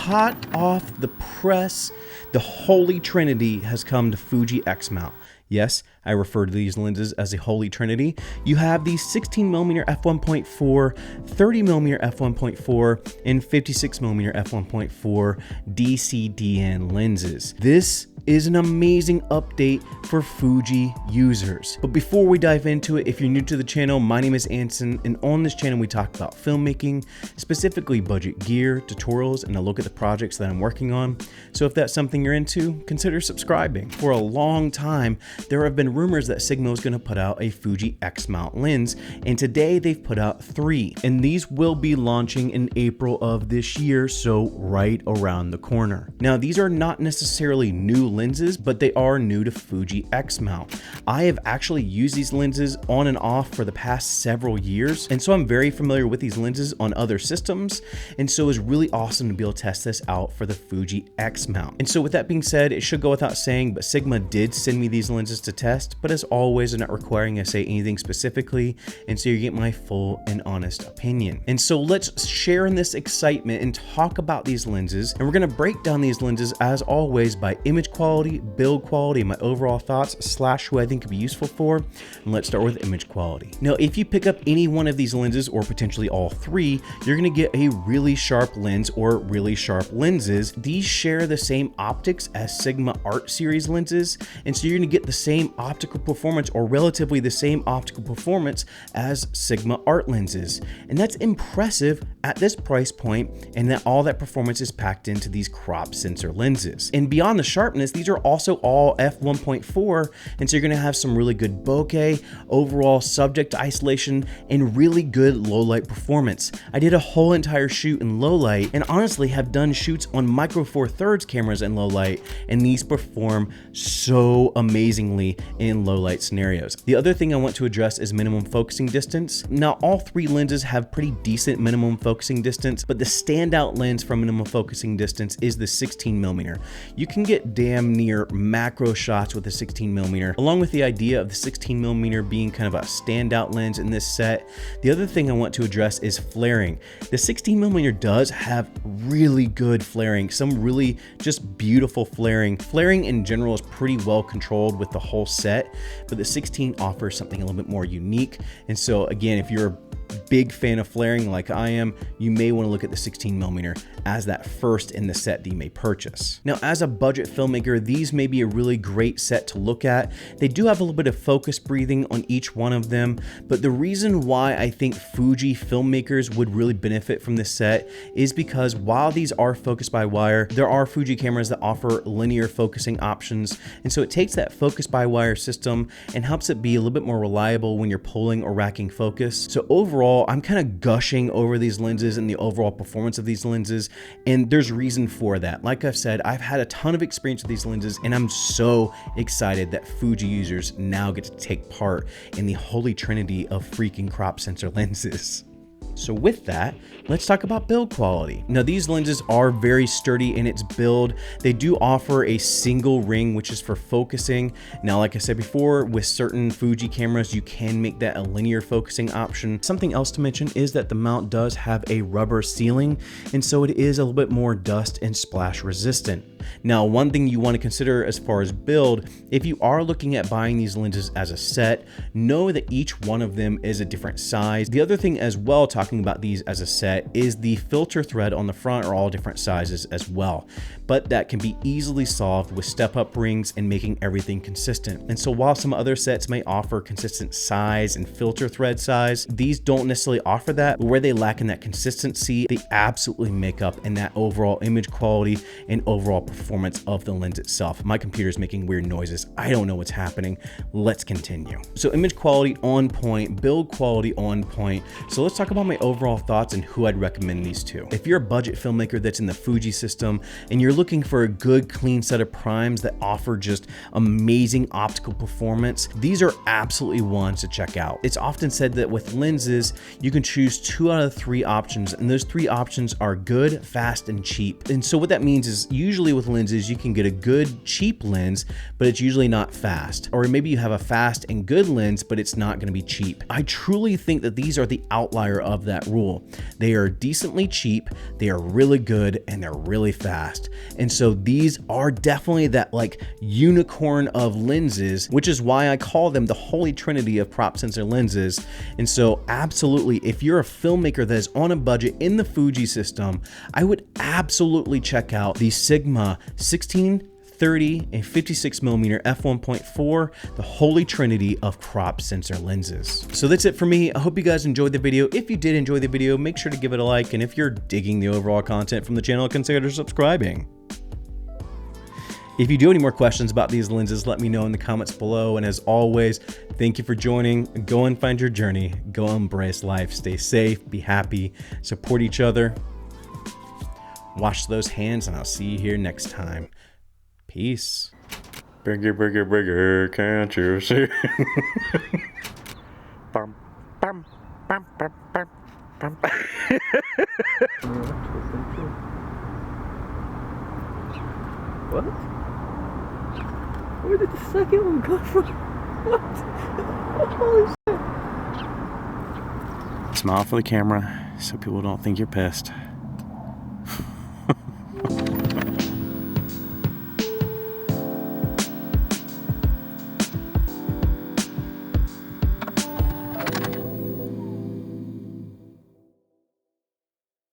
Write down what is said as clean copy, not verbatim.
hot off the press, the holy trinity has come to Fuji X mount. Yes, I refer to these lenses as a holy trinity. You have the 16mm f1.4, 30mm f1.4, and 56mm f1.4 DCDN lenses. This is an amazing update for Fuji users. But before we dive into it, if you're new to the channel, my name is Anson, and on this channel we talk about filmmaking, specifically budget gear, tutorials, and a look at the projects that I'm working on. So if that's something you're into, consider subscribing. For a long time, there have been rumors that Sigma was going to put out a Fuji X mount lens, and today they've put out 3, and these will be launching in April of this year, so right around the corner. Now, these are not necessarily new lenses, but they are new to Fuji X mount. I have actually used these lenses on and off for the past several years, and so I'm very familiar with these lenses on other systems, and so it's really awesome to be able to test this out for the Fuji X mount. And so with that being said, it should go without saying, but Sigma did send me these lenses to test, but as always, they're not requiring I say anything specifically, and so you get my full and honest opinion. And so let's share in this excitement and talk about these lenses, and we're going to break down these lenses as always by image quality, build quality, and my overall thoughts slash who I think could be useful for. And let's start with image quality. Now, if you pick up any one of these lenses, or potentially all 3, you're going to get a really sharp lens or really sharp lenses. These share the same optics as Sigma Art series lenses, and so you're going to get the same optical performance, or relatively the same optical performance as Sigma Art lenses. And that's impressive at this price point, and that all that performance is packed into these crop sensor lenses. And beyond the sharpness, these are also all f1.4, and so you're going to have some really good bokeh, overall subject isolation, and really good low light performance. I did a whole entire shoot in low light, and honestly have done shoots on micro four thirds cameras in low light, and these perform so amazingly in low light scenarios. The other thing I want to address is minimum focusing distance. Now, all 3 lenses have pretty decent minimum focusing distance, but the standout lens for minimum focusing distance is the 16mm. You can get damn near macro shots with the 16mm, along with the idea of the 16mm being kind of a standout lens in this set. The other thing I want to address is flaring. The 16mm does have really good flaring, some really just beautiful flaring. Flaring in general is pretty well controlled with the whole set, but the 16 offers something a little bit more unique. And so again, if you're a big fan of flaring like I am, you may want to look at the 16mm as that first in the set that you may purchase. Now, as a budget filmmaker, these may be a really great set to look at. They do have a little bit of focus breathing on each one of them, but the reason why I think Fuji filmmakers would really benefit from this set is because while these are focused by wire, there are Fuji cameras that offer linear focusing options, and so it takes that focus by wire system and helps it be a little bit more reliable when you're pulling or racking focus. So overall, I'm kind of gushing over these lenses and the overall performance of these lenses, and there's reason for that. Like I've said, I've had a ton of experience with these lenses, and I'm so excited that Fuji users now get to take part in the holy trinity of freaking crop sensor lenses. So with that, let's talk about build quality. Now, these lenses are very sturdy in its build. They do offer a single ring, which is for focusing. Now, like I said before, with certain Fuji cameras, you can make that a linear focusing option. Something else to mention is that the mount does have a rubber sealing, and so it is a little bit more dust and splash resistant. Now, one thing you want to consider as far as build, if you are looking at buying these lenses as a set, know that each one of them is a different size. The other thing as well, talking about these as a set, is the filter thread on the front are all different sizes as well, but that can be easily solved with step-up rings and making everything consistent. And so while some other sets may offer consistent size and filter thread size, these don't necessarily offer that, but where they lack in that consistency, they absolutely make up in that overall image quality and overall performance of the lens itself. My computer is making weird noises. I don't know what's happening. Let's continue. So image quality on point, build quality on point. So let's talk about my overall thoughts and who I'd recommend these to. If you're a budget filmmaker that's in the Fuji system and you're looking for a good clean set of primes that offer just amazing optical performance, these are absolutely ones to check out. It's often said that with lenses, you can choose 2 out of 3 options, and those 3 options are good, fast, and cheap. And so what that means is usually with with lenses, you can get a good cheap lens, but it's usually not fast. Or maybe you have a fast and good lens, but it's not going to be cheap. I truly think that these are the outlier of that rule. They are decently cheap, they are really good, and they're really fast. And so these are definitely that like unicorn of lenses, which is why I call them the holy trinity of crop sensor lenses. And so absolutely, if you're a filmmaker that is on a budget in the Fuji system, I would absolutely check out the Sigma 16, 30, and 56mm f1.4, the holy trinity of crop sensor lenses. So that's it for me. I hope you guys enjoyed the video. If you did enjoy the video, make sure to give it a like. And if you're digging the overall content from the channel, consider subscribing. If you do have any more questions about these lenses, let me know in the comments below. And as always, thank you for joining. Go and find your journey. Go embrace life. Stay safe, be happy, support each other. Wash those hands, and I'll see you here next time. Peace. Bigger, bigger, bigger, can't you see? Bum, bum, bum, bum, bum, bum. What? Where did the second one come from? What? Holy shit. Smile for the camera so people don't think you're pissed.